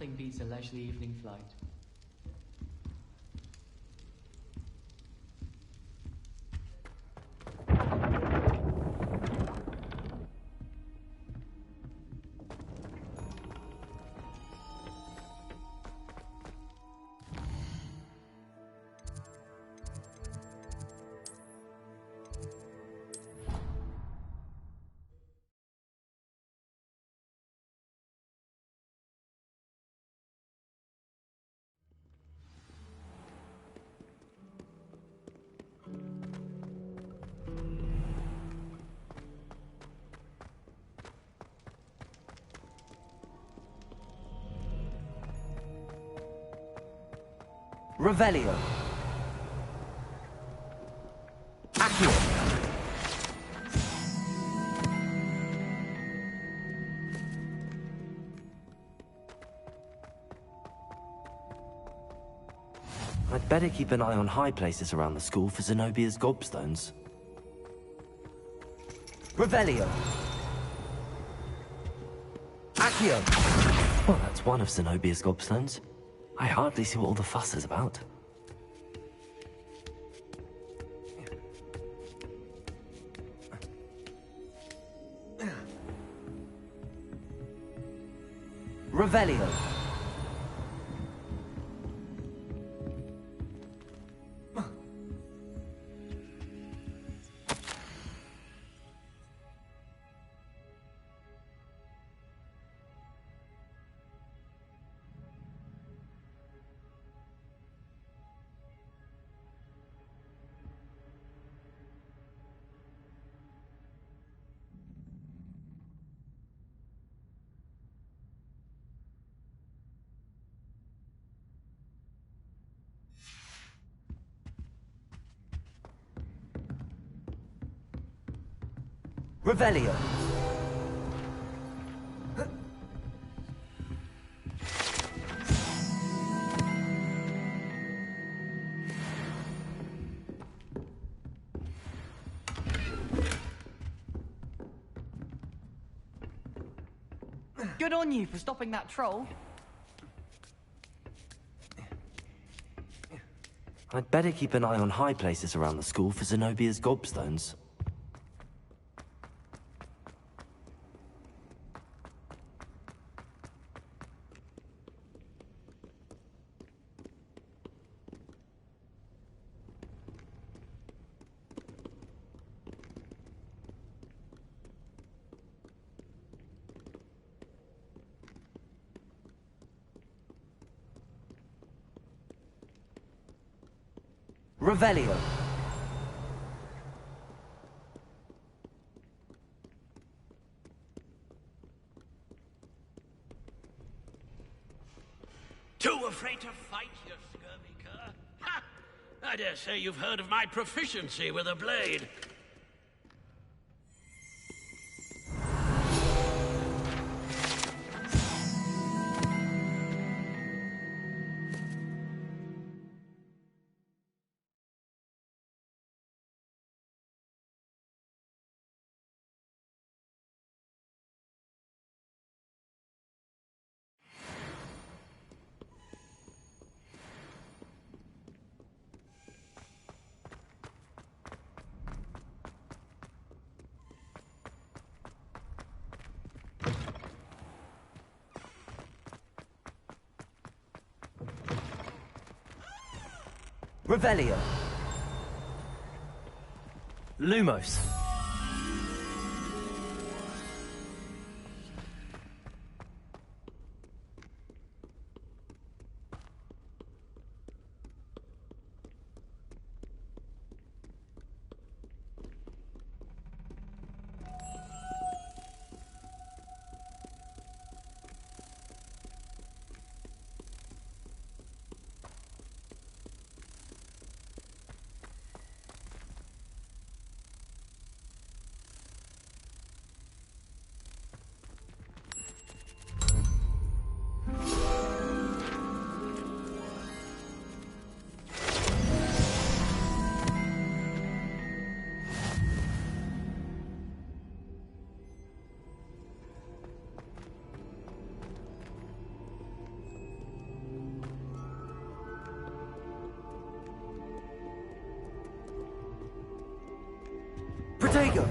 Nothing beats a leisurely evening flight. Revelio. Accio. I'd better keep an eye on high places around the school for Zenobia's gobstones. Revelio. Accio. Well, that's one of Zenobia's gobstones. I hardly see what all the fuss is about. Revelio. Revelio. Good on you for stopping that troll. I'd better keep an eye on high places around the school for Zenobia's gobstones. Revelio. Too afraid to fight, you scurvy cur? Ha! I dare say you've heard of my proficiency with a blade. Revelio. Lumos. go.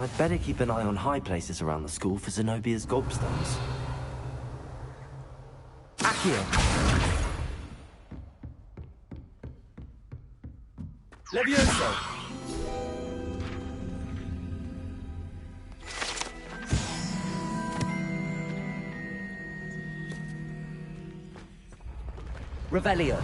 I'd better keep an eye on high places around the school for Zenobia's gobstones. Accio. Levioso. Revelio.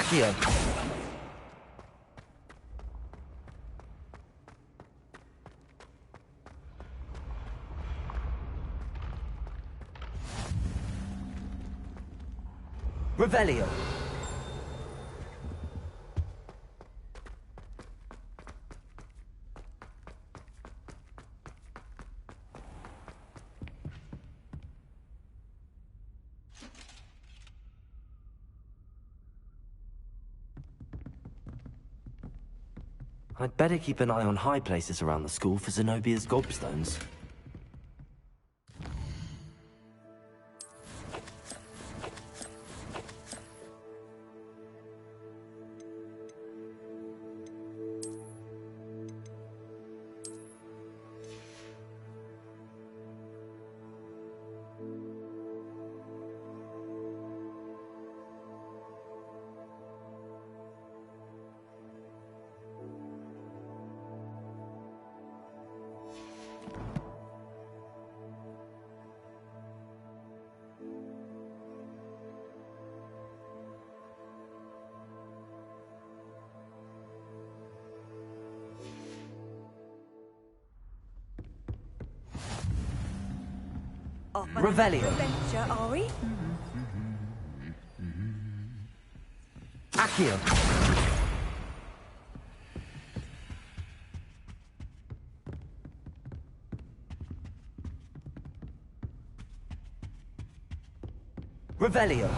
Accio. Revelio. I'd better keep an eye on high places around the school for Zenobia's gobstones. Off on Revelio. adventure, are we? Accio. Revelio.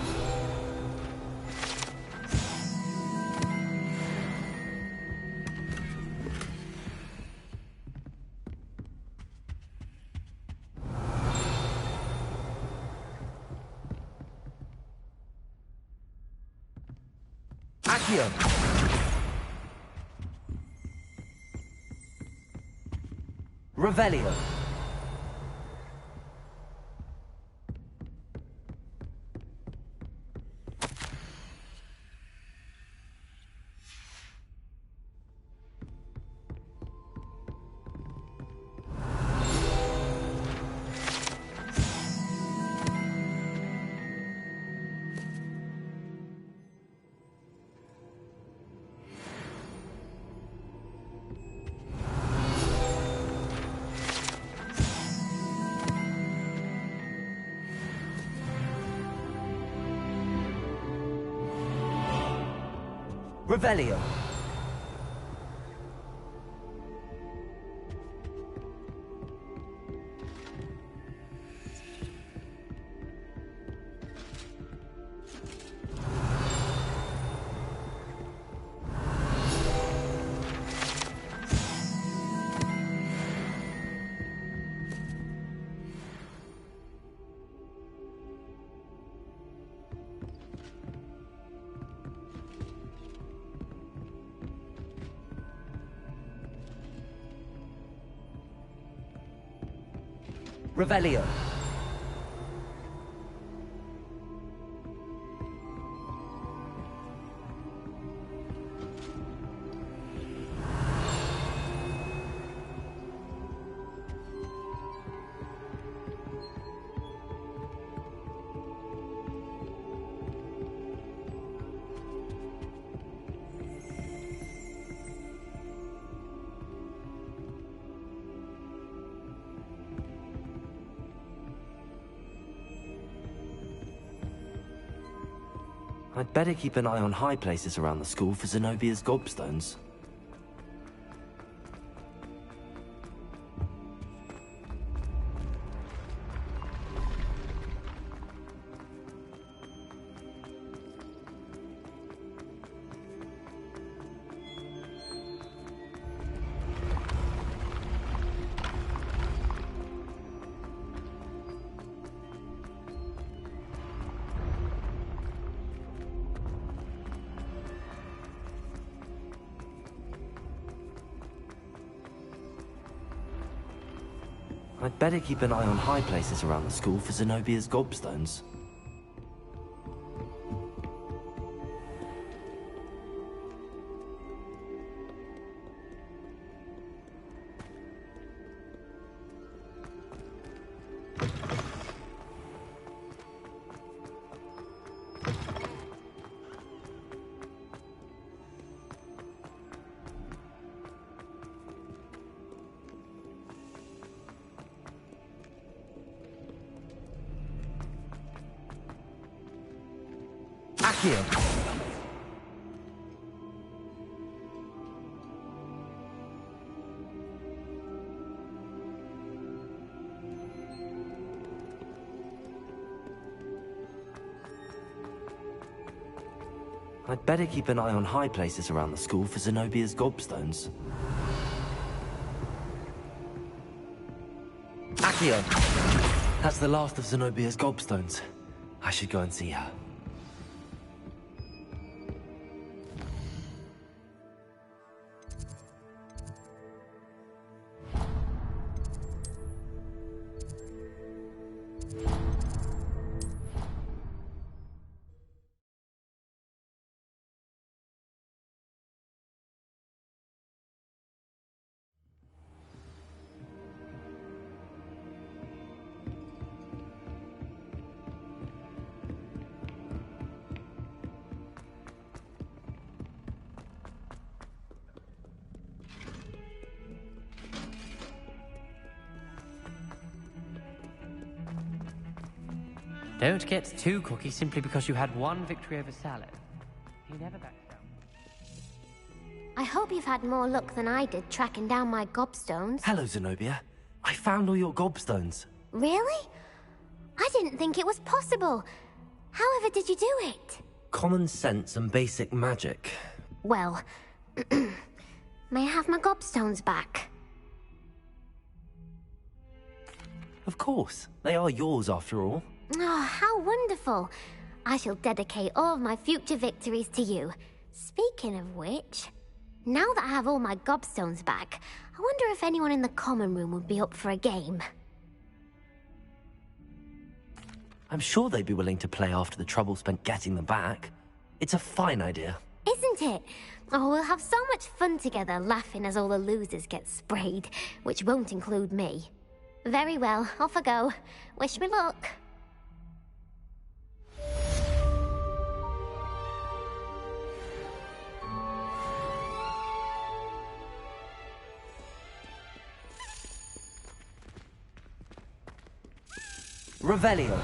Accio. Revelio. Revelio. Revelio. I'd better keep an eye on high places around the school for Zenobia's gobstones. I'd better keep an eye on high places around the school for Zenobia's gobstones. Accio. I'd better keep an eye on high places around the school for Zenobia's gobstones. Accio. That's the last of Zenobia's gobstones. I should go and see her. Don't get too cocky simply because you had one victory over Salad. He never backs down. I hope you've had more luck than I did tracking down my gobstones. Hello, Zenobia. I found all your gobstones. Really? I didn't think it was possible. However did you do it? Common sense and basic magic. Well, may I have my gobstones back? Of course. They are yours after all. Oh, how wonderful. I shall dedicate all of my future victories to you. Speaking of which, now that I have all my gobstones back, I wonder if anyone in the common room would be up for a game. I'm sure they'd be willing to play after the trouble spent getting them back. It's a fine idea. Isn't it? Oh, we'll have so much fun together laughing as all the losers get sprayed, which won't include me. Very well, off I go. Wish me luck. Revelio.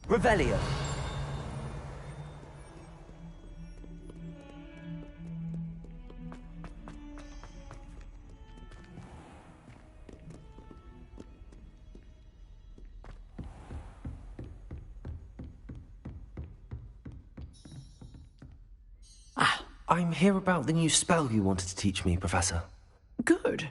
Revelio. I'm here about the new spell you wanted to teach me, Professor. Good.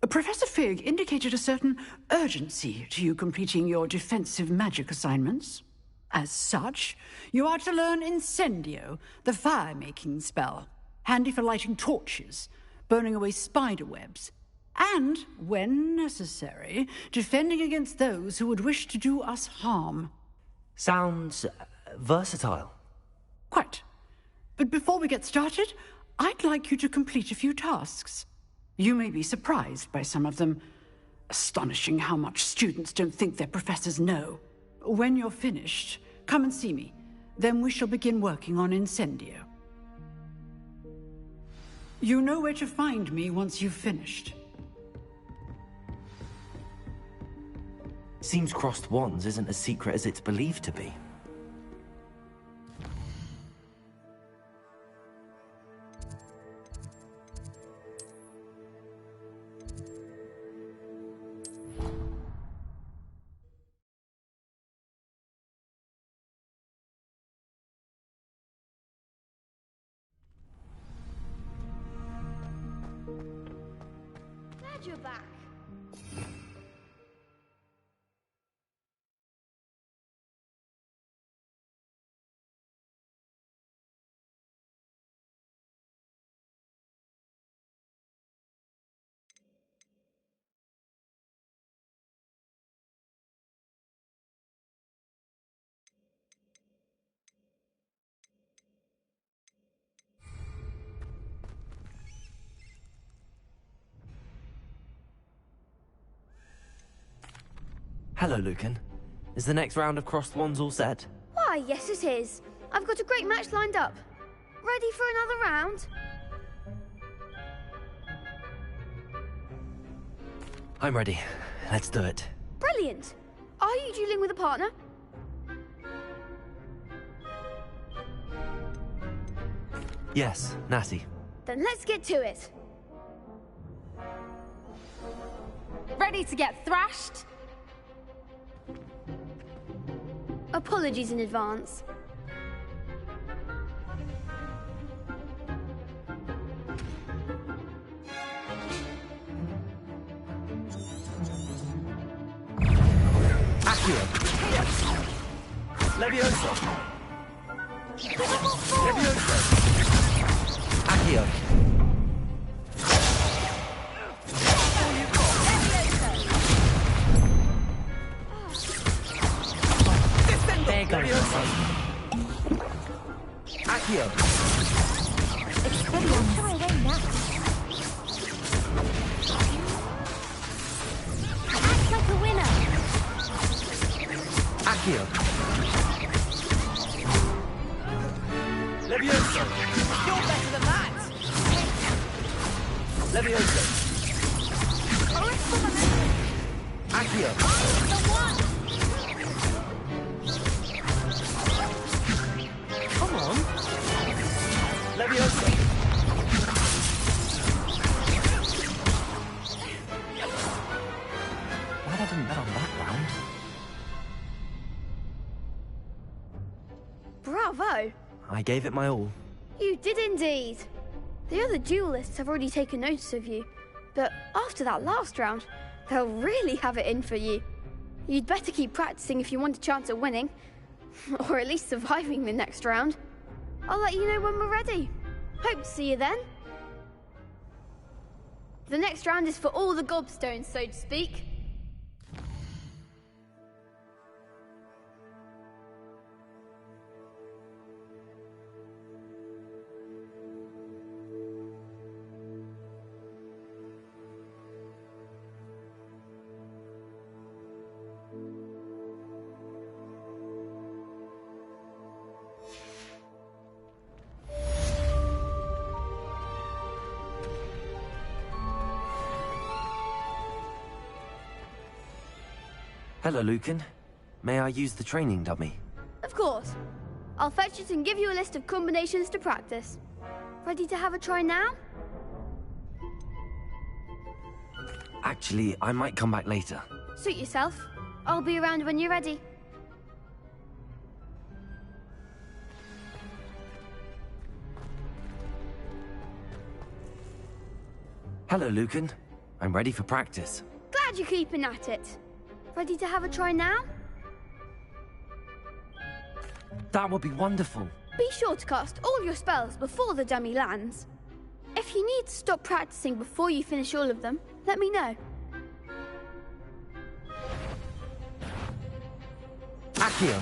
Professor Fig indicated a certain urgency to you completing your defensive magic assignments. As such, you are to learn Incendio, the fire-making spell, handy for lighting torches, burning away spider webs, And, when necessary, defending against those who would wish to do us harm. Sounds versatile. Quite. But before we get started, I'd like you to complete a few tasks. You may be surprised by some of them. Astonishing how much students don't think their professors know. When you're finished, come and see me. Then we shall begin working on Incendio. You know where to find me once you've finished. Seems crossed wands isn't as secret as it's believed to be. Glad you're back. Hello, Lucan. Is the next round of crossed wands all set? Why, yes it is. I've got a great match lined up. Ready for another round? I'm ready. Let's do it. Brilliant. Are you dueling with a partner? Yes, Natty. Then let's get to it. Ready to get thrashed? Apologies in advance. Accio! Levioso! Levioso! Accio! There goes. Accio! Expelliarmus away now. Act like a winner. Accio! Levioso! You're better than that. Levioso! Accio! The one. Come on! Levioso! Glad I didn't bet on that round. Bravo. I gave it my all. You did indeed. The other duelists have already taken notice of you, but after that last round, they'll really have it in for you. You'd better keep practicing if you want a chance at winning, or at least surviving the next round. I'll let you know when we're ready. Hope to see you then. The next round is for all the gobstones, so to speak. Hello, Lucan. May I use the training dummy? Of course. I'll fetch it and give you a list of combinations to practice. Ready to have a try now? Actually, I might come back later. Suit yourself. I'll be around when you're ready. Hello, Lucan. I'm ready for practice. Glad you're keeping at it. Ready to have a try now? That would be wonderful. Be sure to cast all your spells before the dummy lands. If you need to stop practicing before you finish all of them, let me know. Accio.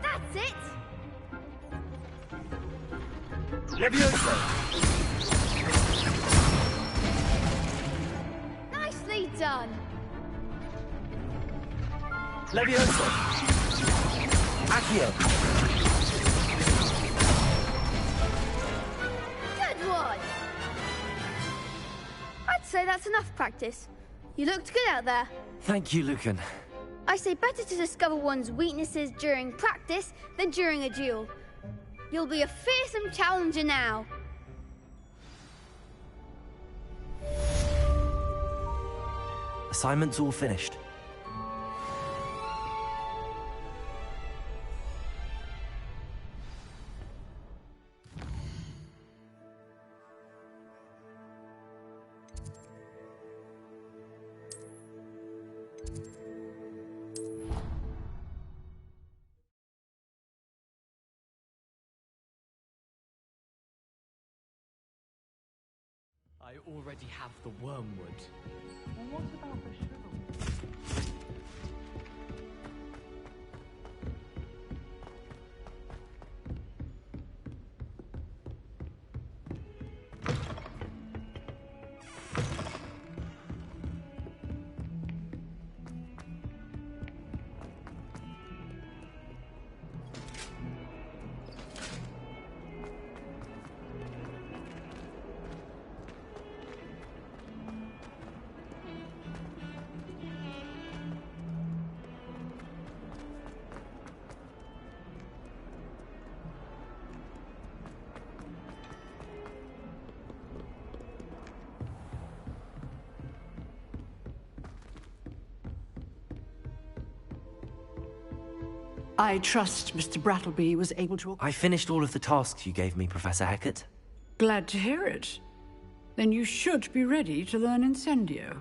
That's it! Levioso. Nicely done! Levioso. Accio. Good one! I'd say that's enough practice. You looked good out there. Thank you, Lucan. I say better to discover one's weaknesses during practice than during a duel. You'll be a fearsome challenger now. Assignment's all finished. I already have the wormwood. Well, what about the shovel? I trust Mr. Brattleby was able to... I finished all of the tasks you gave me, Professor Hecat. Glad to hear it. Then you should be ready to learn Incendio.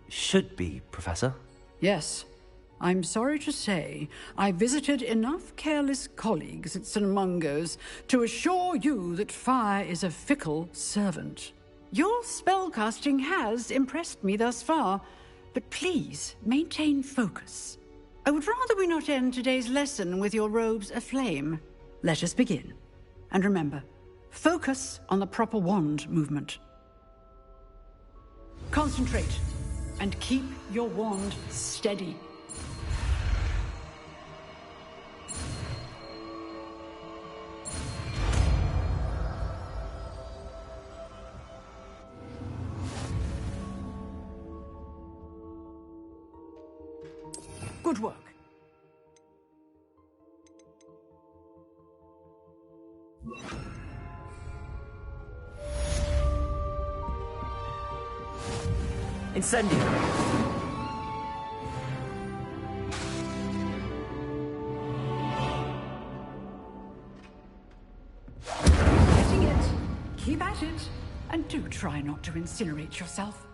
Should be, Professor. Yes. I'm sorry to say, I visited enough careless colleagues at St. Mungo's to assure you that fire is a fickle servant. Your spellcasting has impressed me thus far, but please maintain focus. I would rather we not end today's lesson with your robes aflame. Let us begin. And remember, focus on the proper wand movement. Concentrate, and keep your wand steady. Good work. Incendio. Getting it. Keep at it. And do try not to incinerate yourself.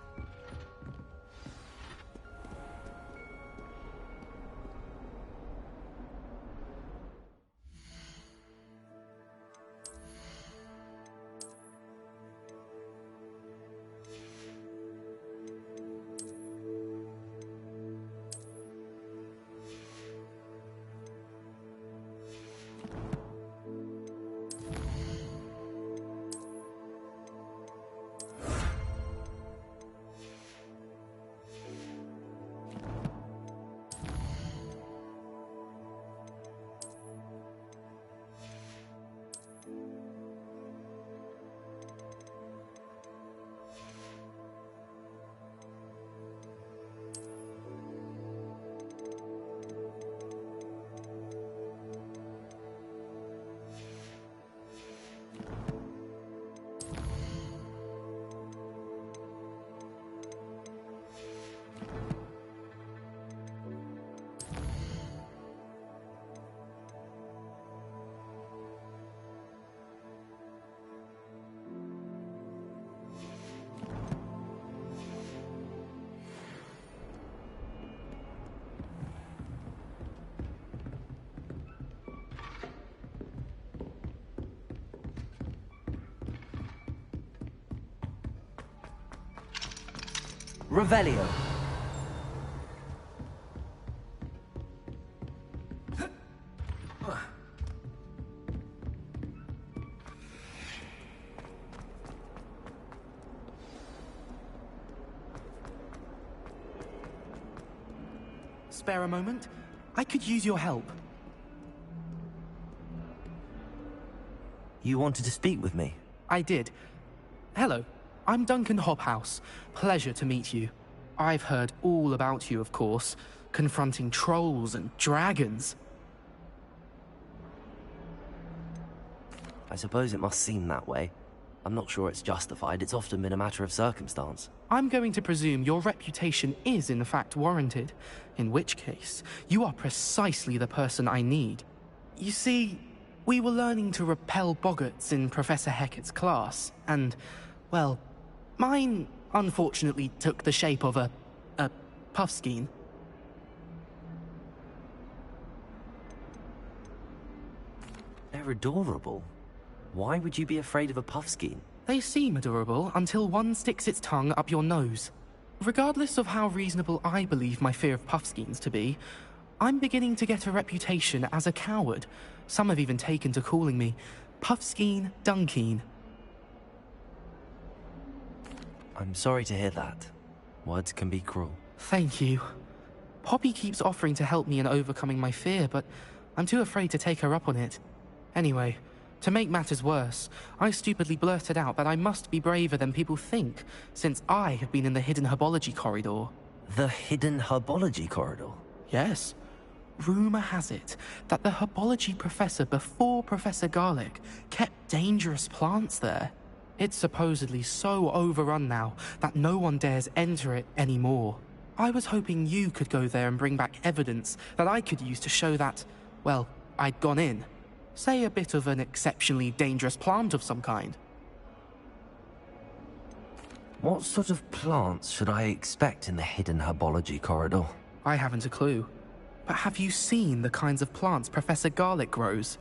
Revelio. Spare a moment? I could use your help. You wanted to speak with me? I did. Hello, I'm Duncan Hobhouse. Pleasure to meet you. I've heard all about you, of course, confronting trolls and dragons. I suppose it must seem that way. I'm not sure it's justified. It's often been a matter of circumstance. I'm going to presume your reputation is in fact warranted, in which case, you are precisely the person I need. You see, we were learning to repel boggarts in Professor Hecat's class, and, well, mine unfortunately took the shape of a puffskein. They're adorable. Why would you be afraid of a puffskein? They seem adorable until one sticks its tongue up your nose. Regardless of how reasonable I believe my fear of puffskeins to be, I'm beginning to get a reputation as a coward. Some have even taken to calling me Puffskein Dunkeen. I'm sorry to hear that. Words can be cruel. Thank you. Poppy keeps offering to help me in overcoming my fear, but I'm too afraid to take her up on it. Anyway, to make matters worse, I stupidly blurted out that I must be braver than people think, since I have been in the hidden herbology corridor. The hidden herbology corridor? Yes. Rumor has it that the herbology professor before Professor Garlic kept dangerous plants there. It's supposedly so overrun now that no one dares enter it anymore. I was hoping you could go there and bring back evidence that I could use to show that, well, I'd gone in. Say a bit of an exceptionally dangerous plant of some kind. What sort of plants should I expect in the hidden herbology corridor? I haven't a clue. But have you seen the kinds of plants Professor Garlic grows?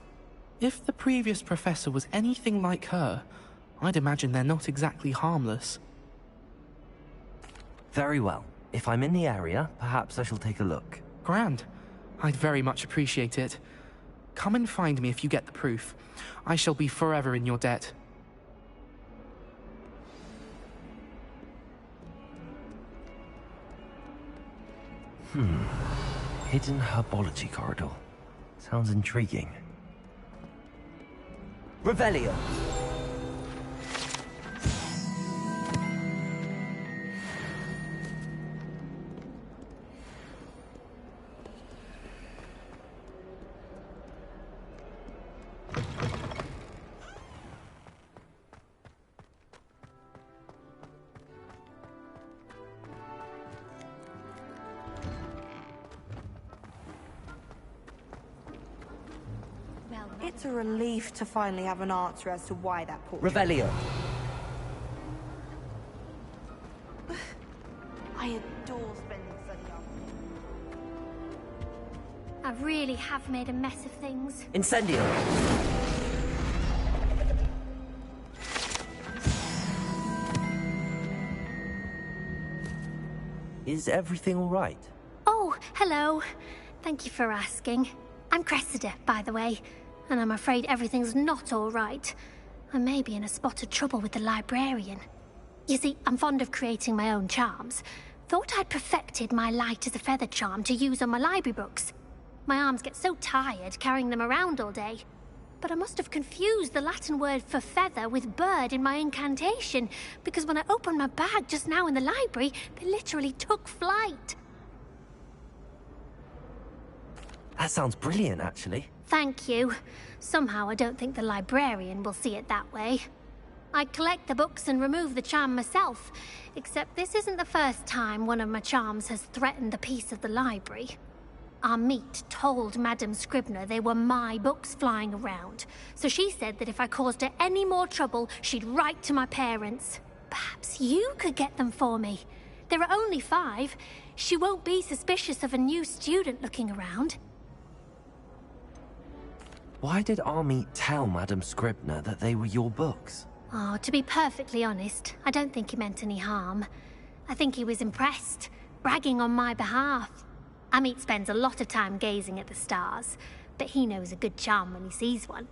If the previous professor was anything like her, I'd imagine they're not exactly harmless. Very well. If I'm in the area, perhaps I shall take a look. Grand. I'd very much appreciate it. Come and find me if you get the proof. I shall be forever in your debt. Hidden herbology corridor. Sounds intriguing. Revelio. It's a relief to finally have an answer as to why that portrait... Revelio. I adore spending Sunday afternoons. I really have made a mess of things. Incendio. Is everything all right? Oh, hello. Thank you for asking. I'm Cressida, by the way, and I'm afraid everything's not all right. I may be in a spot of trouble with the librarian. You see, I'm fond of creating my own charms. Thought I'd perfected my light as a feather charm to use on my library books. My arms get so tired carrying them around all day. But I must have confused the Latin word for feather with bird in my incantation, because when I opened my bag just now in the library, they literally took flight. That sounds brilliant, actually. Thank you. Somehow I don't think the librarian will see it that way. I collect the books and remove the charm myself, except this isn't the first time one of my charms has threatened the peace of the library. Our meet told Madame Scribner they were my books flying around, so she said that if I caused her any more trouble, she'd write to my parents. Perhaps you could get them for me. There are only 5. She won't be suspicious of a new student looking around. Why did Army tell Madame Scribner that they were your books? Oh, to be perfectly honest, I don't think he meant any harm. I think he was impressed, bragging on my behalf. Amit spends a lot of time gazing at the stars, but he knows a good charm when he sees one.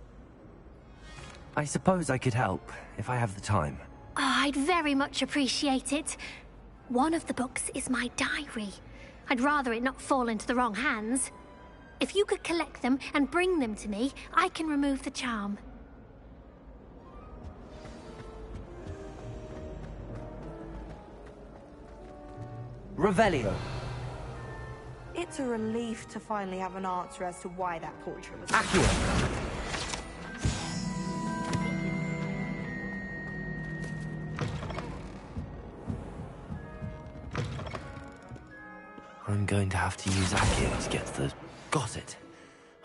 I suppose I could help, if I have the time. Oh, I'd very much appreciate it. One of the books is my diary. I'd rather it not fall into the wrong hands. If you could collect them and bring them to me, I can remove the charm. Revelio. It's a relief to finally have an answer as to why that portrait was... Accio. I'm going to have to use Accio to get to the... Got it.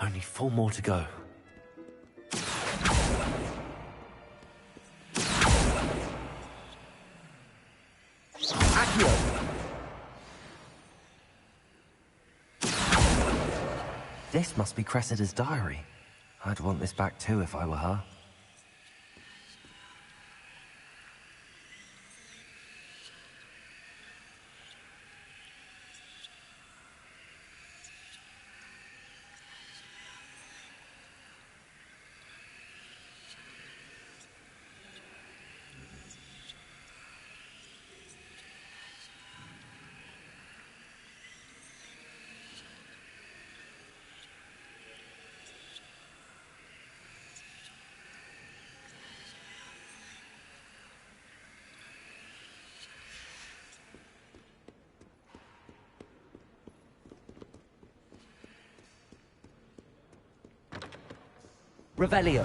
Only 4 more to go. Accio! This must be Cressida's diary. I'd want this back too if I were her. Revelio.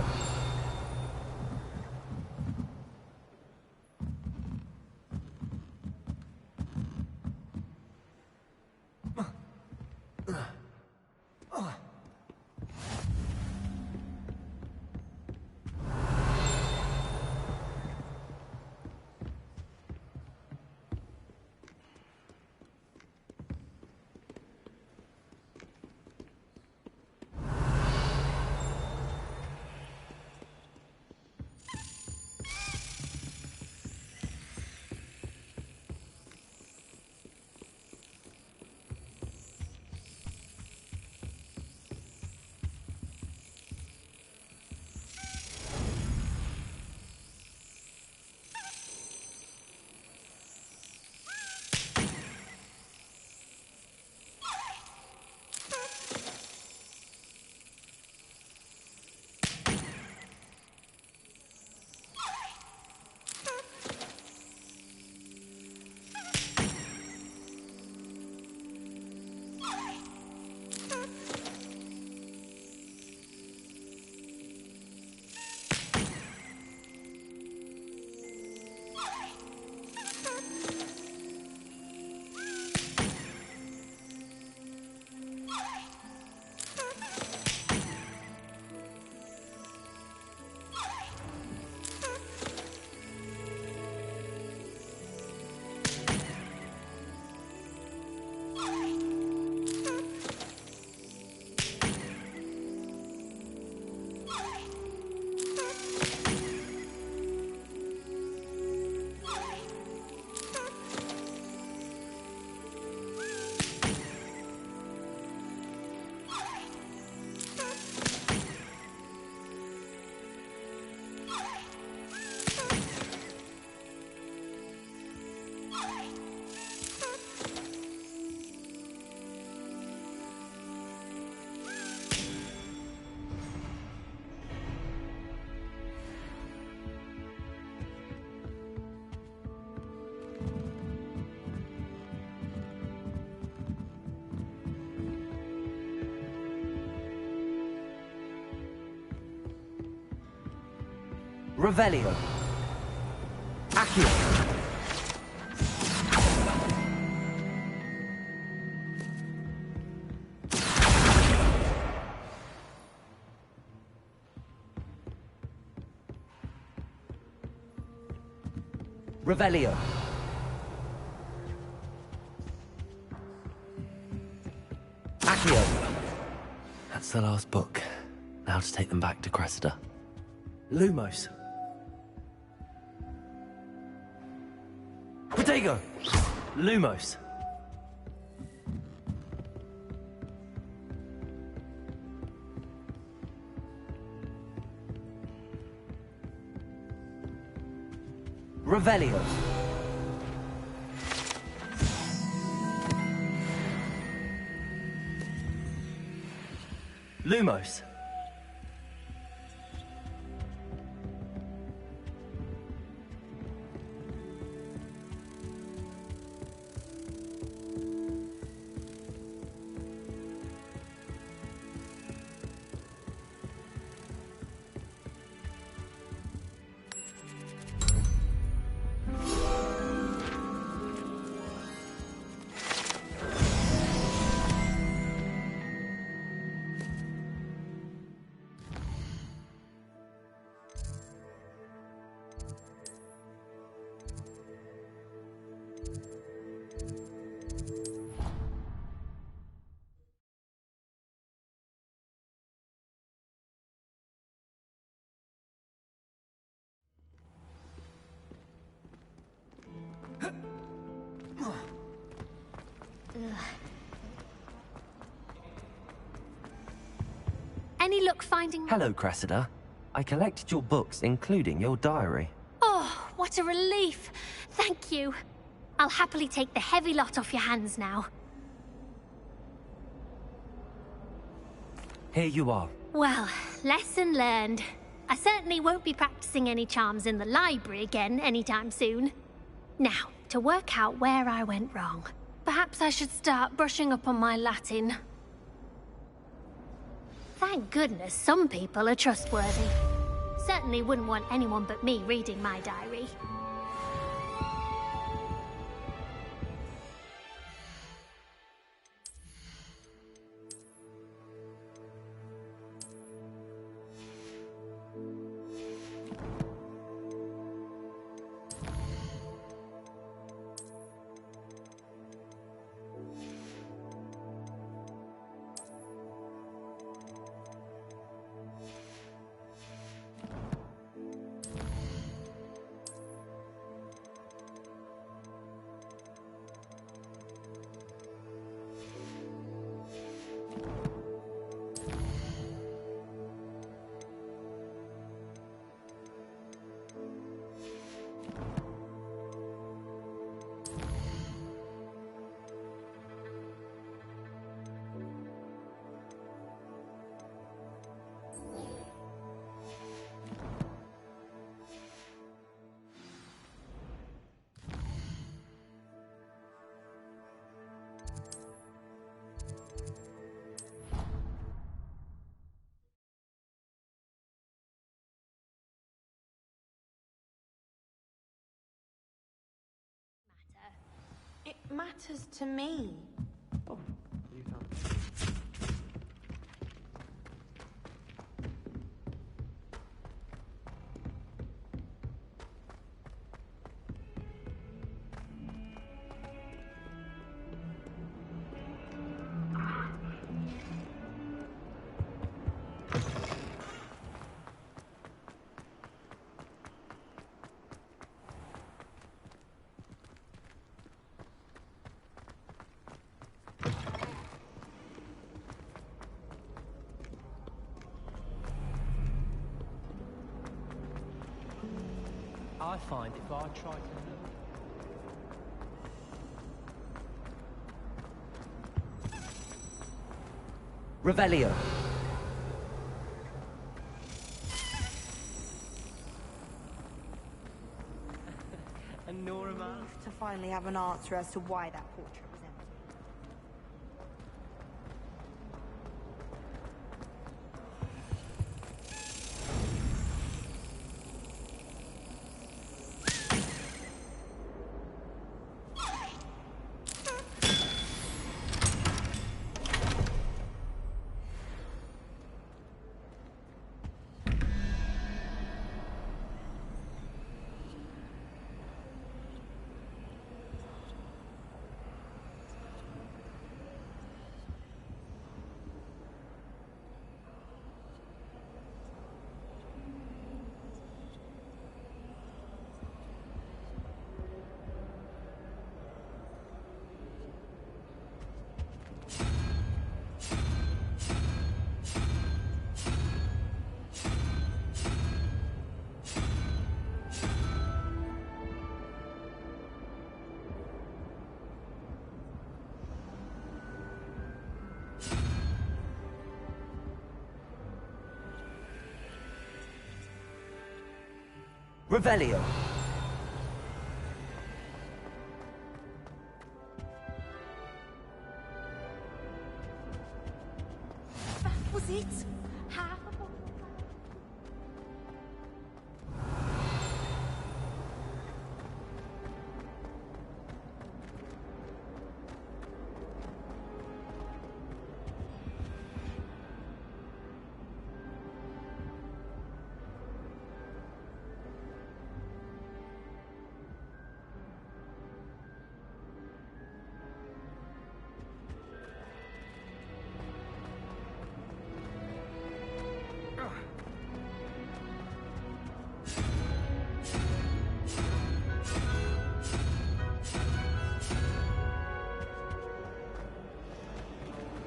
Revelio. Accio. Revelio. Accio. That's the last book. Now to take them back to Cressida. Lumos. Protego! Lumos. Revelio. Lumos. Any luck finding... Hello, Cressida. I collected your books, including your diary. Oh, what a relief. Thank you. I'll happily take the heavy lot off your hands now. Here you are. Well, lesson learned. I certainly won't be practicing any charms in the library again anytime soon. Now, to work out where I went wrong. Perhaps I should start brushing up on my Latin. Thank goodness some people are trustworthy. Certainly wouldn't want anyone but me reading my diary. It matters to me. I find if I try to look... Revelio. And Nora Ma? To finally have an answer as to why that portrait was empty. Revelio. That was it.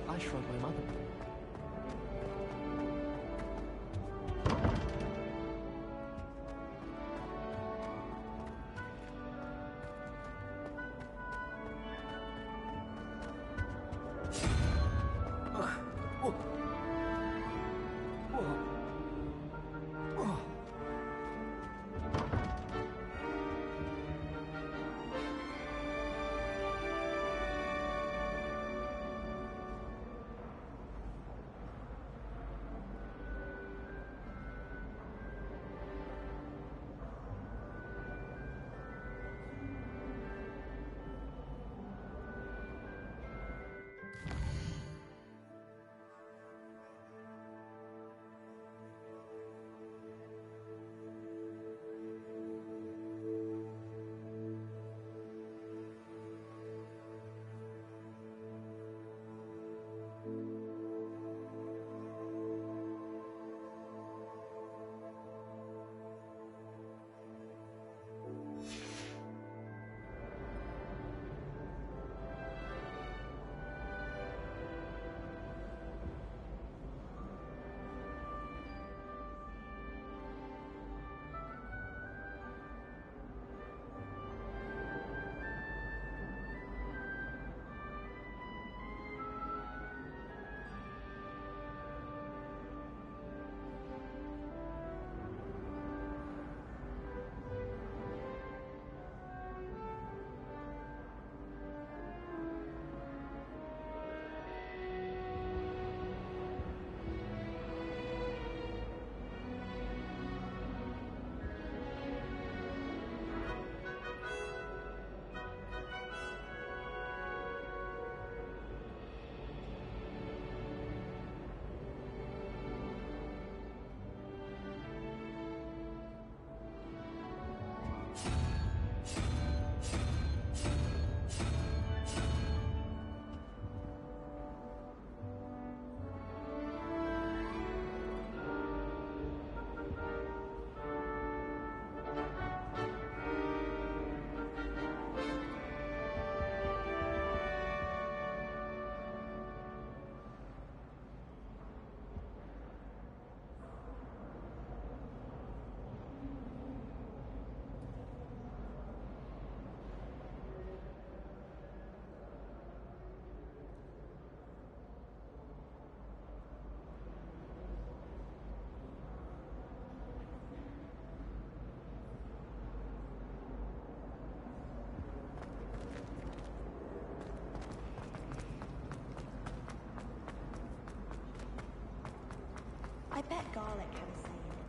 I shrug my mother. I bet Garlic had a say in it.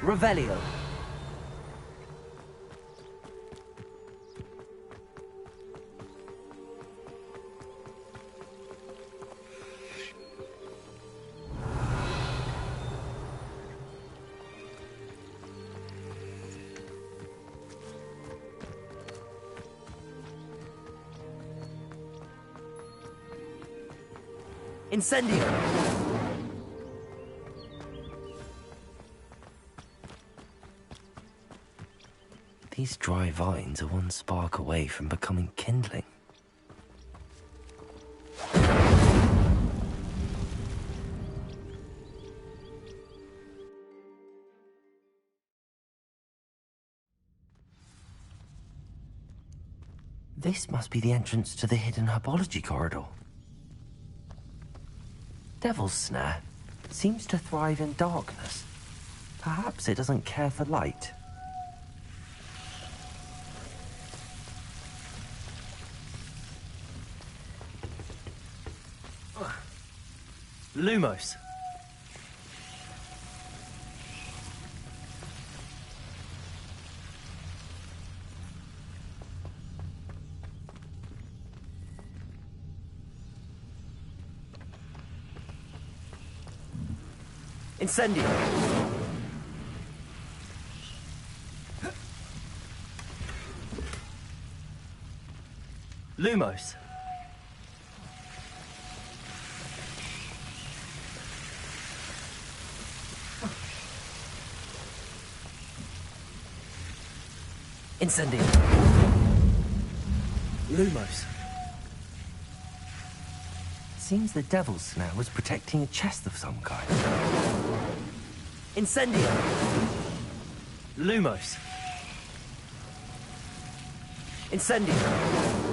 Revelio. Incendio! These dry vines are one spark away from becoming kindling. This must be the entrance to the hidden herbology corridor. Devil's Snare seems to thrive in darkness. Perhaps it doesn't care for light. Lumos. Incendio! Lumos! Incendio! Lumos! Seems the Devil's Snare was protecting a chest of some kind. Incendio! Lumos! Incendio!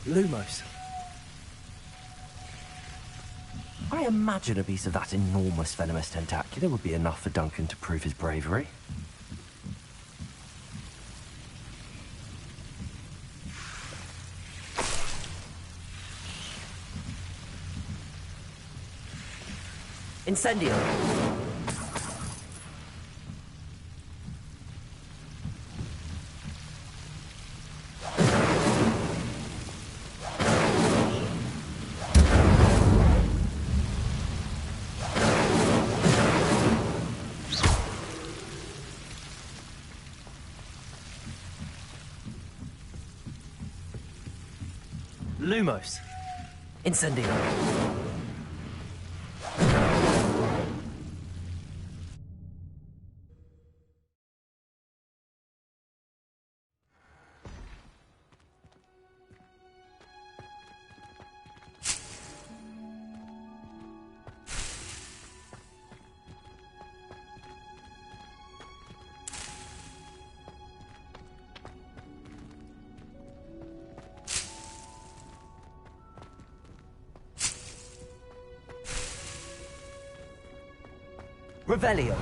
Lumos. I imagine a piece of that enormous venomous tentacular would be enough for Duncan to prove his bravery. Incendio! Lumos. Incendio. Revelio.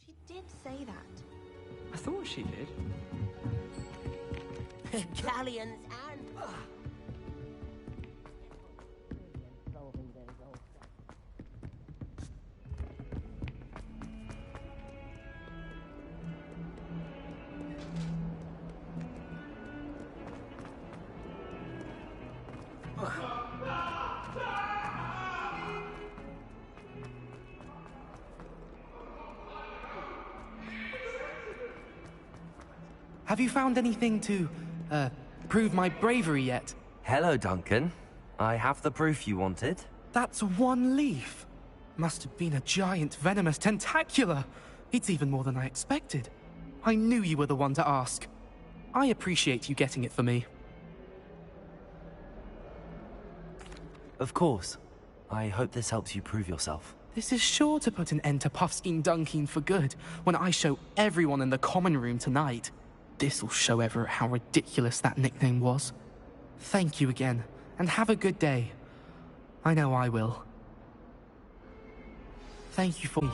She did say that. I thought she did. Galleons and... Have you found anything to, prove my bravery yet? Hello, Duncan. I have the proof you wanted. That's one leaf. Must have been a giant venomous tentacula. It's even more than I expected. I knew you were the one to ask. I appreciate you getting it for me. Of course. I hope this helps you prove yourself. This is sure to put an end to Puffskein Dunkeen for good when I show everyone in the common room tonight. This'll show Everett how ridiculous that nickname was. Thank you again, and have a good day. I know I will. Thank you for me.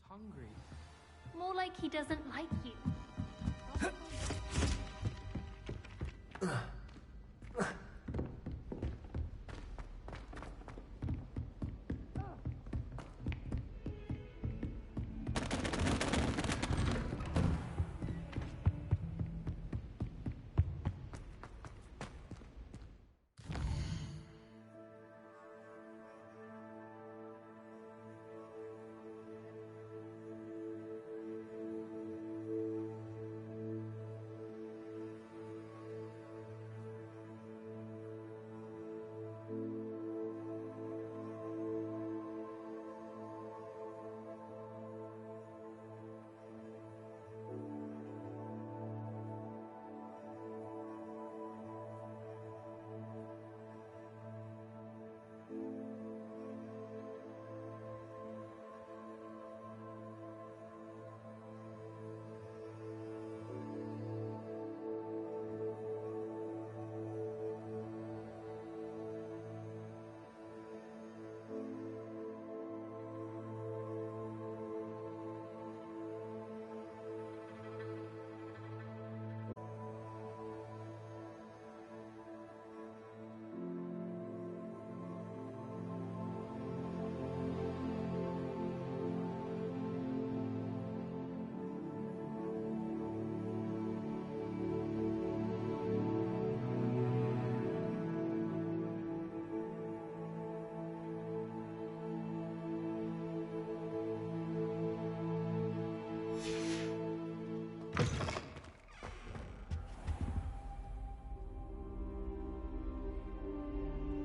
Hungry. More like he doesn't like you.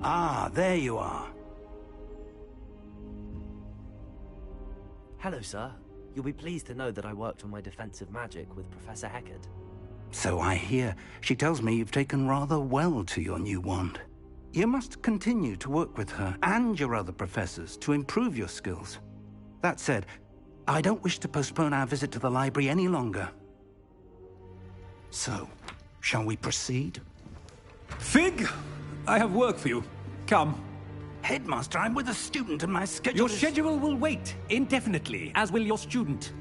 Ah, there you are. Hello, sir. You'll be pleased to know that I worked on my defensive magic with Professor Heckard. So I hear. She tells me you've taken rather well to your new wand. You must continue to work with her and your other professors to improve your skills. That said, I don't wish to postpone our visit to the library any longer. So, shall we proceed? Fig, I have work for you. Come. Headmaster, I'm with a student and my schedule Your schedule will wait indefinitely, as will your student.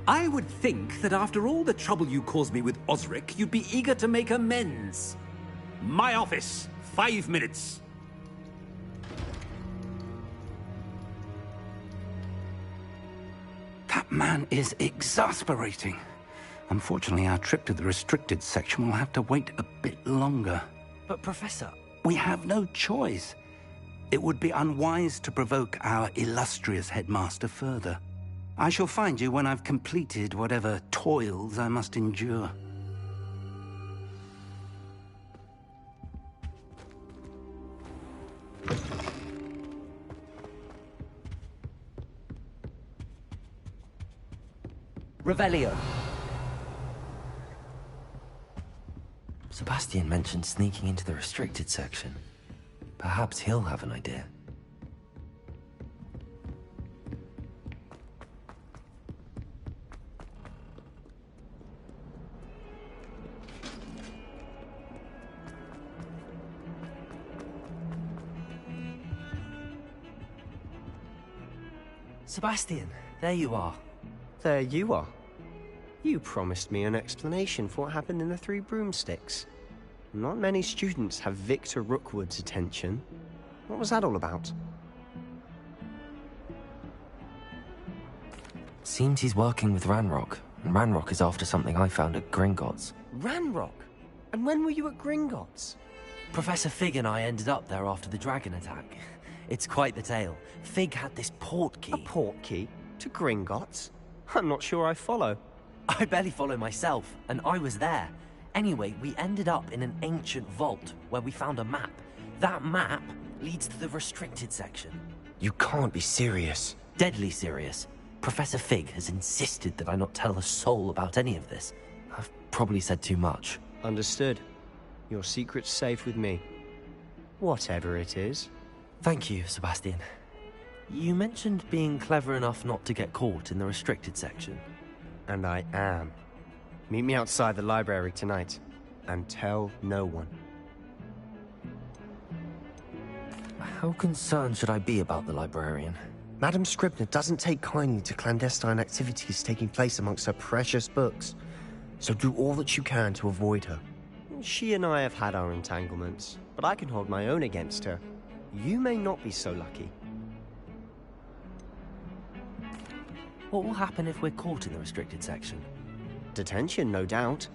I would think that after all the trouble you caused me with Osric, you'd be eager to make amends. My office, 5 minutes. That man is exasperating. Unfortunately, our trip to the restricted section will have to wait a bit longer. But, Professor... We have no choice. It would be unwise to provoke our illustrious headmaster further. I shall find you when I've completed whatever toils I must endure. Revelio. Sebastian mentioned sneaking into the restricted section. Perhaps he'll have an idea. Sebastian, there you are. There you are. You promised me an explanation for what happened in the Three Broomsticks. Not many students have Victor Rookwood's attention. What was that all about? Seems he's working with Ranrock, and Ranrock is after something I found at Gringotts. Ranrock? And when were you at Gringotts? Professor Fig and I ended up there after the dragon attack. It's quite the tale. Fig had this port key. A port key? To Gringotts? I'm not sure I follow. I barely follow myself, and I was there. Anyway, we ended up in an ancient vault where we found a map. That map leads to the restricted section. You can't be serious. Deadly serious. Professor Fig has insisted that I not tell a soul about any of this. I've probably said too much. Understood. Your secret's safe with me. Whatever it is. Thank you, Sebastian. You mentioned being clever enough not to get caught in the restricted section. And I am. Meet me outside the library tonight, and tell no one. How concerned should I be about the librarian? Madam Scribner doesn't take kindly to clandestine activities taking place amongst her precious books, so do all that you can to avoid her. She and I have had our entanglements, but I can hold my own against her. You may not be so lucky. What will happen if we're caught in the restricted section? Detention, no doubt.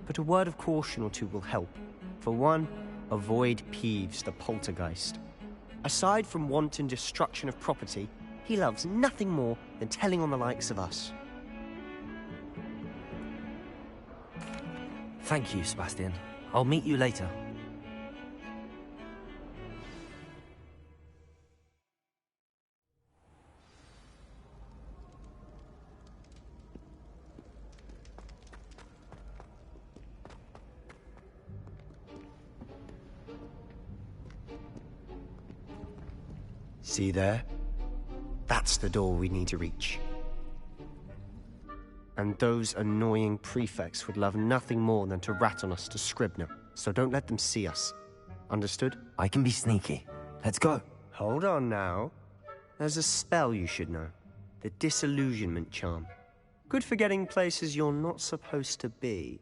But a word of caution or two will help. For one, avoid Peeves, the poltergeist. Aside from wanton destruction of property, he loves nothing more than telling on the likes of us. Thank you, Sebastian. I'll meet you later. See there? That's the door we need to reach. And those annoying prefects would love nothing more than to rat on us to Scribner, so don't let them see us. Understood? I can be sneaky. Let's go. Hold on now. There's a spell you should know. The Disillusionment Charm. Good for getting places you're not supposed to be.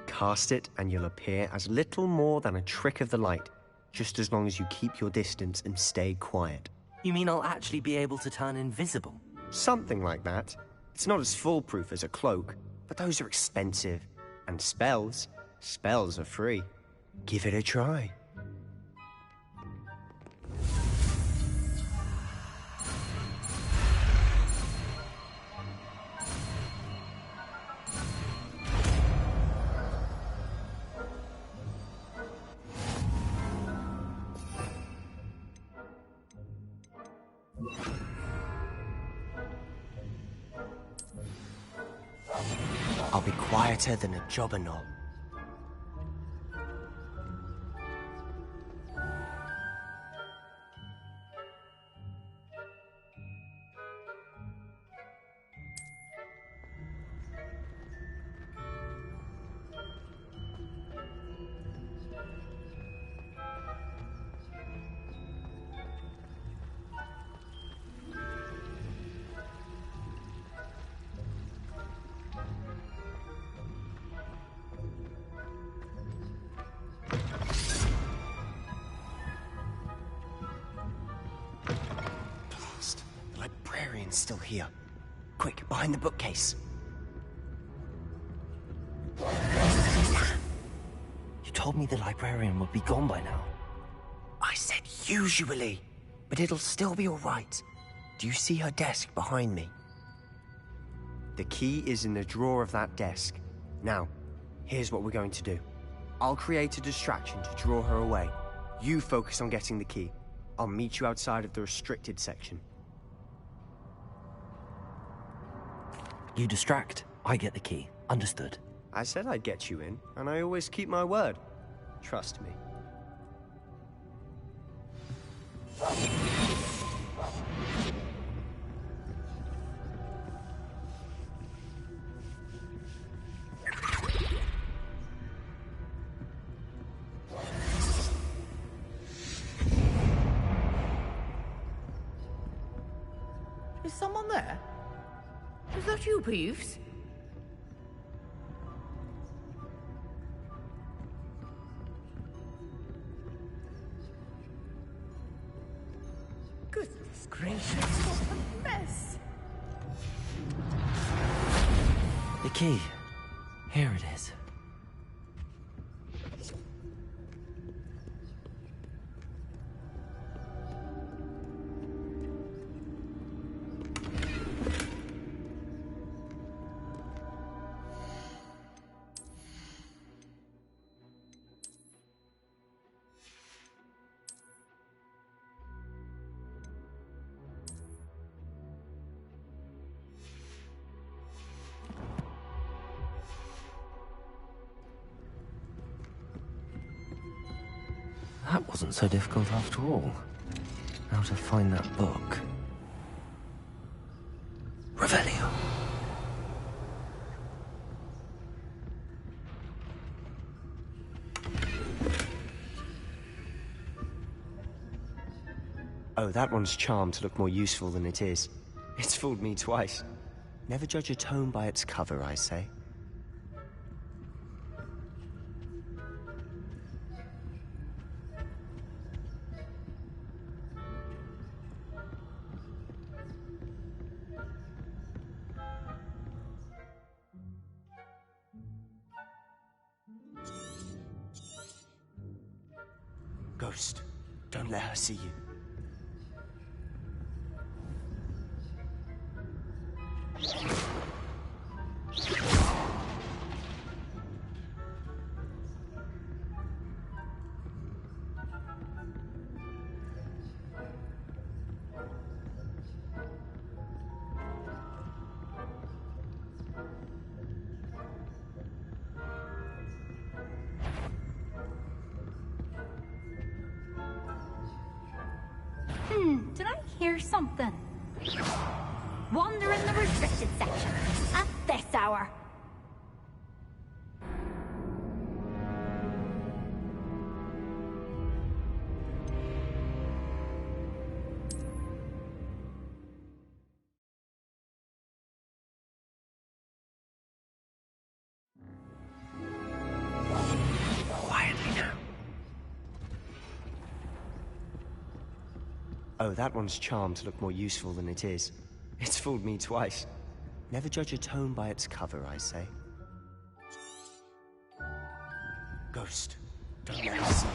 Cast it and you'll appear as little more than a trick of the light, just as long as you keep your distance and stay quiet. You mean I'll actually be able to turn invisible? Something like that. It's not as foolproof as a cloak, but those are expensive. And spells are free. Give it a try. I'll be quieter than a jobberknoll. Still here. Quick, behind the bookcase. You told me the librarian would be gone by now. I said usually, but it'll still be all right. Do you see her desk behind me? The key is in the drawer of that desk. Now, here's what we're going to do. I'll create a distraction to draw her away. You focus on getting the key. I'll meet you outside of the restricted section. You distract, I get the key. Understood. I said I'd get you in, and I always keep my word. Trust me. Is someone there? Is that you, Peeves? Goodness gracious, what a mess! The key. Here it is. That wasn't so difficult after all. How to find that book. Revelio. Oh, that one's charmed to look more useful than it is. It's fooled me twice. Never judge a tome by its cover, I say. Ghost, don't let her see you. Did I hear something? Wander in the restricted section at this hour. Quietly now. Oh, that one's charmed to look more useful than it is. It's fooled me twice. Never judge a tome by its cover, I say. Ghost, don't let her see you.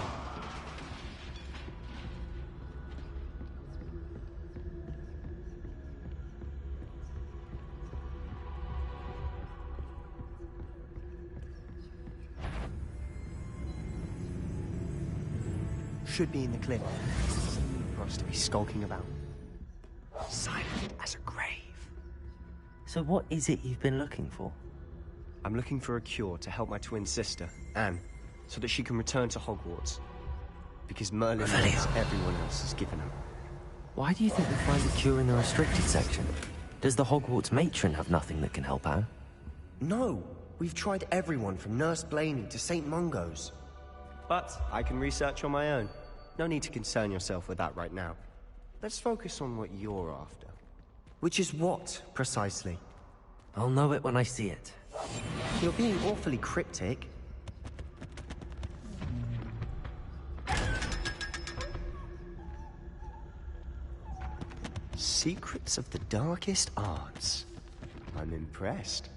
Should be in the cliff. For us to be skulking about. Silent as a grave. So what is it you've been looking for? I'm looking for a cure to help my twin sister, Anne, so that she can return to Hogwarts. Because Merlin knows everyone else has given up. Why do you think we'll find a cure in the restricted section? Does the Hogwarts matron have nothing that can help out? No! We've tried everyone from Nurse Blaney to St. Mungo's. But I can research on my own. No need to concern yourself with that right now. Let's focus on what you're after. Which is what, precisely? I'll know it when I see it. You're being awfully cryptic. Secrets of the darkest arts. I'm impressed.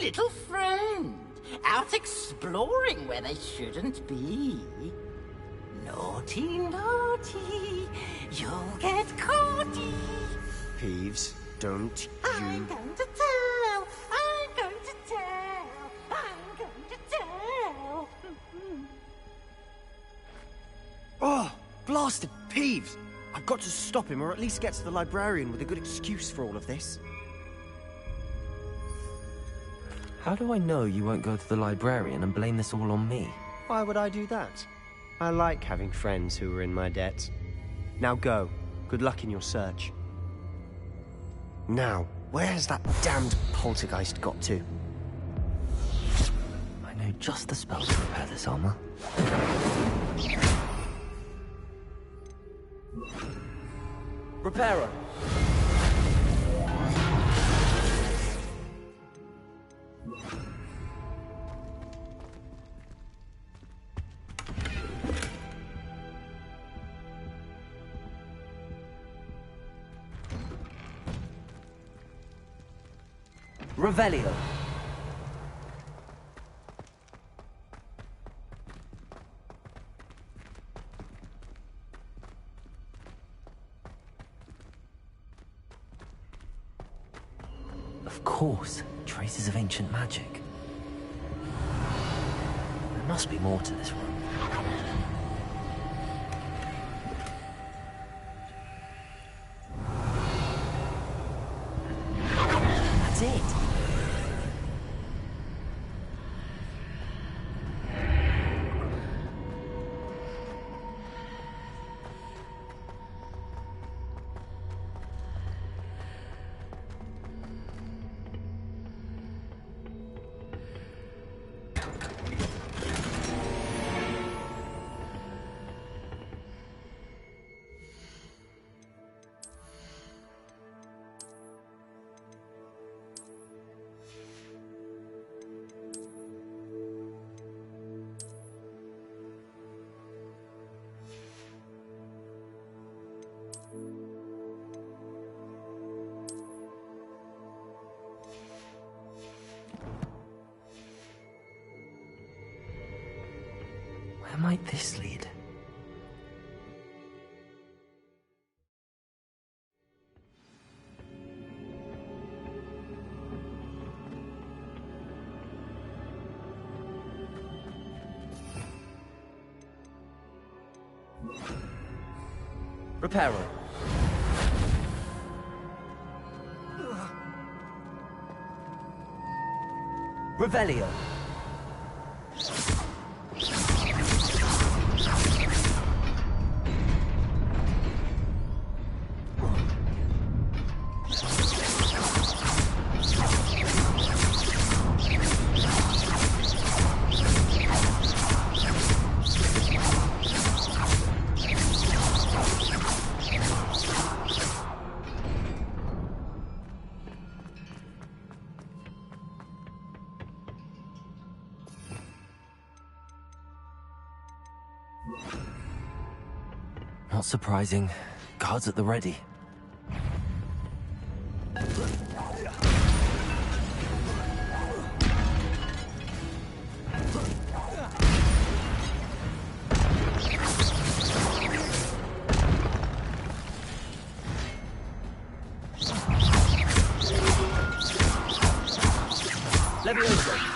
Little friend, out exploring where they shouldn't be. Naughty, naughty, you'll get caughty. Peeves, don't you... I'm going to tell! I'm going to tell! I'm going to tell! Oh, blasted Peeves! I've got to stop him, or at least get to the librarian with a good excuse for all of this. How do I know you won't go to the librarian and blame this all on me? Why would I do that? I like having friends who are in my debt. Now go. Good luck in your search. Now, where has that damned poltergeist got to? I know just the spell to repair this armor. Reparo. Revelio. Of course, traces of ancient magic. There must be more to this room. That's it. Where might this lead? Reparo. Revelio. Not surprising. Guards at the ready. Levioso.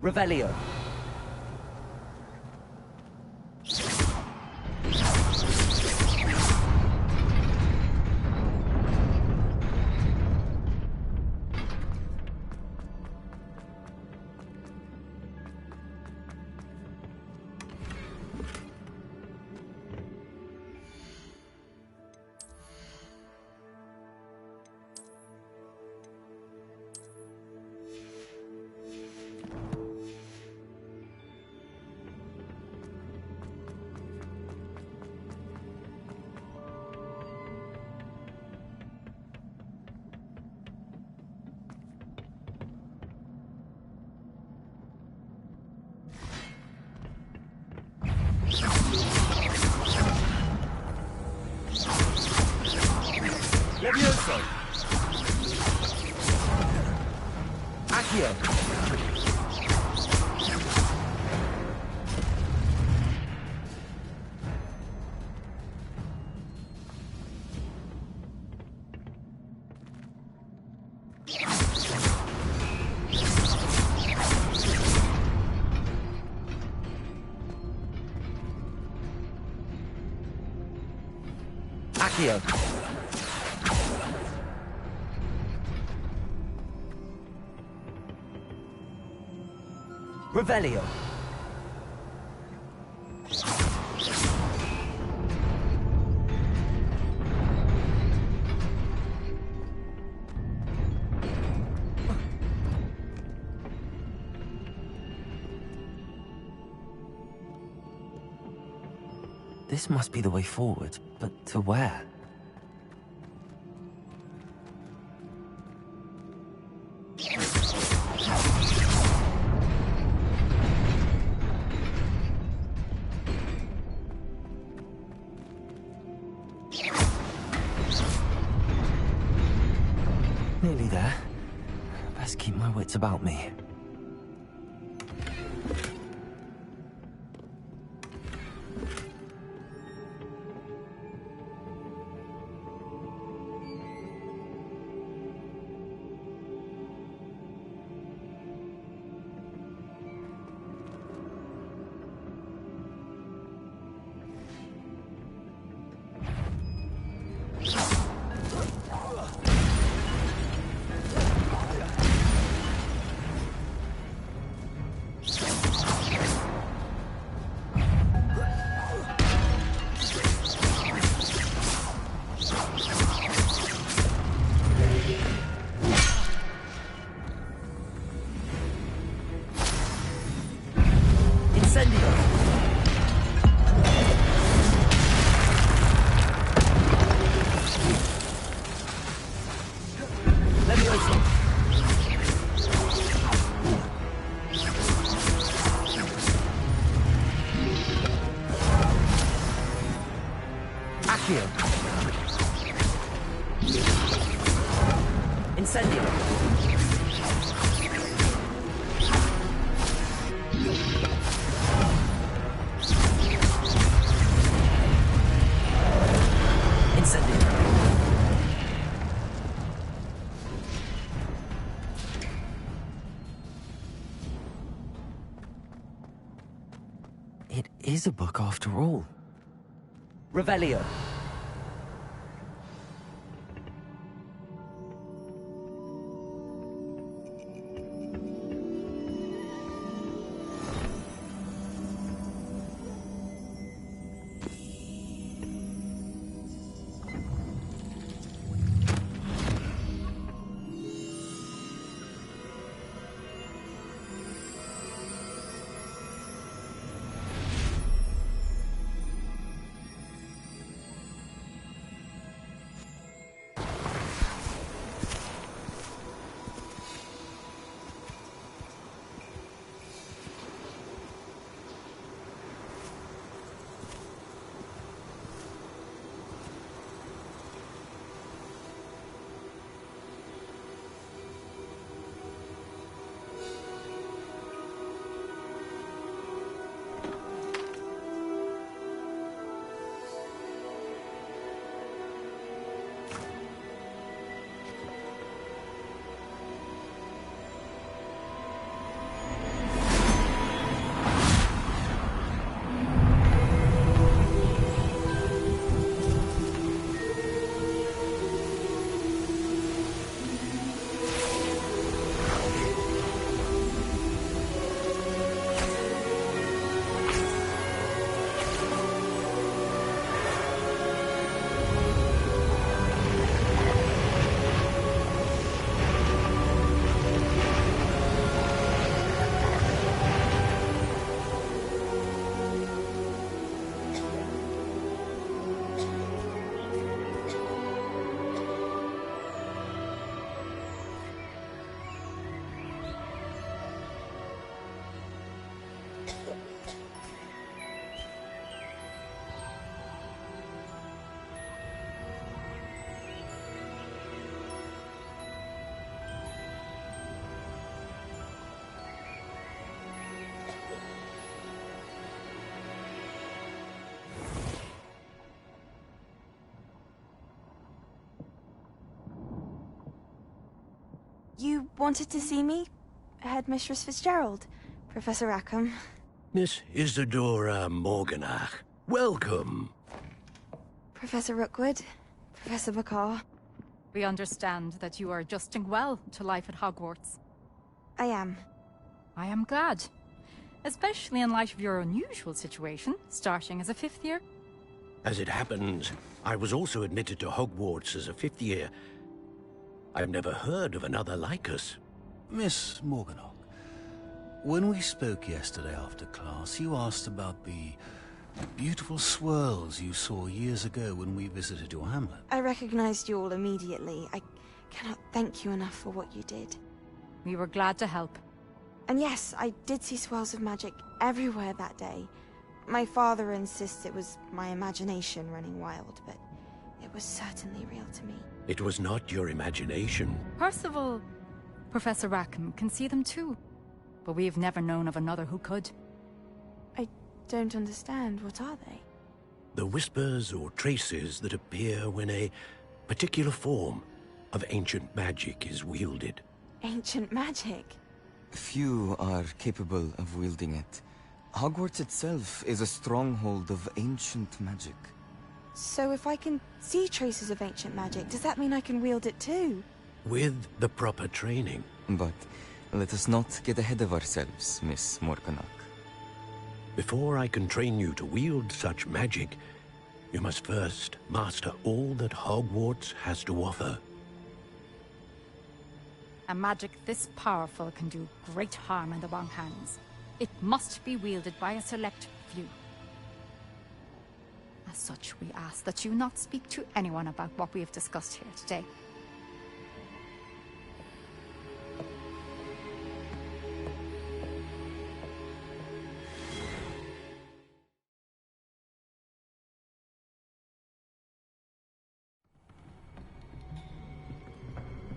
Revelio. Accio. Accio. Revelio. This must be the way forward, but to where? Nearly there. Best keep my wits about me. Incendio. Incendio. It is a book after all. Revelio. You wanted to see me? Headmistress Fitzgerald, Professor Rackham. Miss Isadora Morganach, welcome. Professor Rookwood, Professor Bakar. We understand that you are adjusting well to life at Hogwarts. I am. I am glad. Especially in light of your unusual situation, starting as a 5th year. As it happens, I was also admitted to Hogwarts as a 5th year. I've never heard of another like us. Miss Morganach, when we spoke yesterday after class, you asked about the beautiful swirls you saw years ago when we visited your hamlet. I recognized you all immediately. I cannot thank you enough for what you did. We were glad to help. And yes, I did see swirls of magic everywhere that day. My father insists it was my imagination running wild, but it was certainly real to me. It was not your imagination. Percival, Professor Rackham can see them too. But we've never known of another who could. I don't understand. What are they? The whispers or traces that appear when a particular form of ancient magic is wielded. Ancient magic? Few are capable of wielding it. Hogwarts itself is a stronghold of ancient magic. So if I can see traces of ancient magic, does that mean I can wield it too? With the proper training. But let us not get ahead of ourselves, Miss Morganach. Before I can train you to wield such magic, you must first master all that Hogwarts has to offer. A magic this powerful can do great harm in the wrong hands. It must be wielded by a select few. As such, we ask that you not speak to anyone about what we have discussed here today.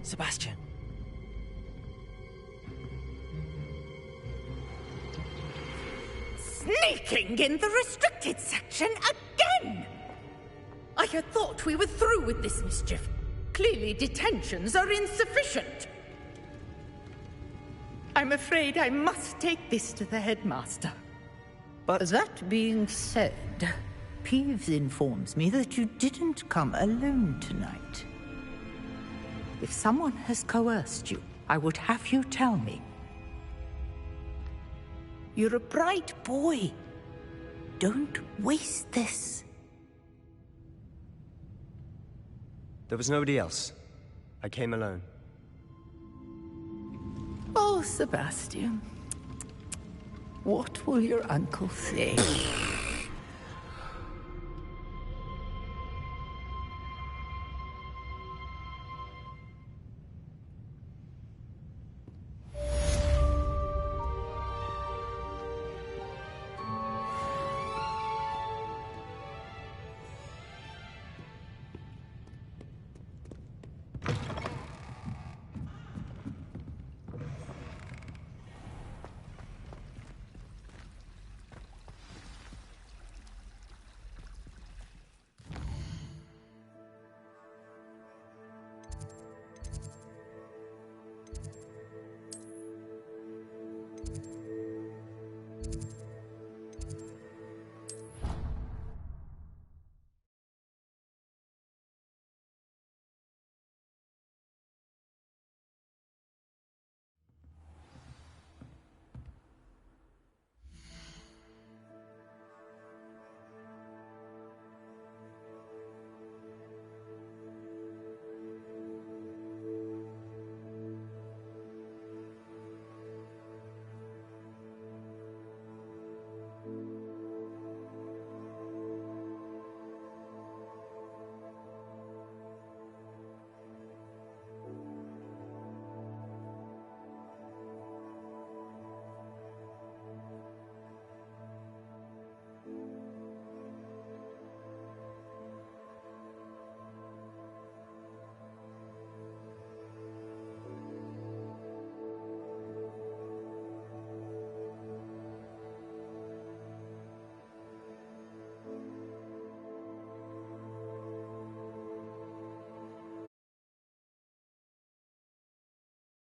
Sebastian. Sneaking in the restricted section again! I had thought we were through with this mischief. Clearly detentions are insufficient. I'm afraid I must take this to the headmaster. But that being said, Peeves informs me that you didn't come alone tonight. If someone has coerced you, I would have you tell me. You're a bright boy. Don't waste this. There was nobody else. I came alone. Oh, Sebastian. What will your uncle say?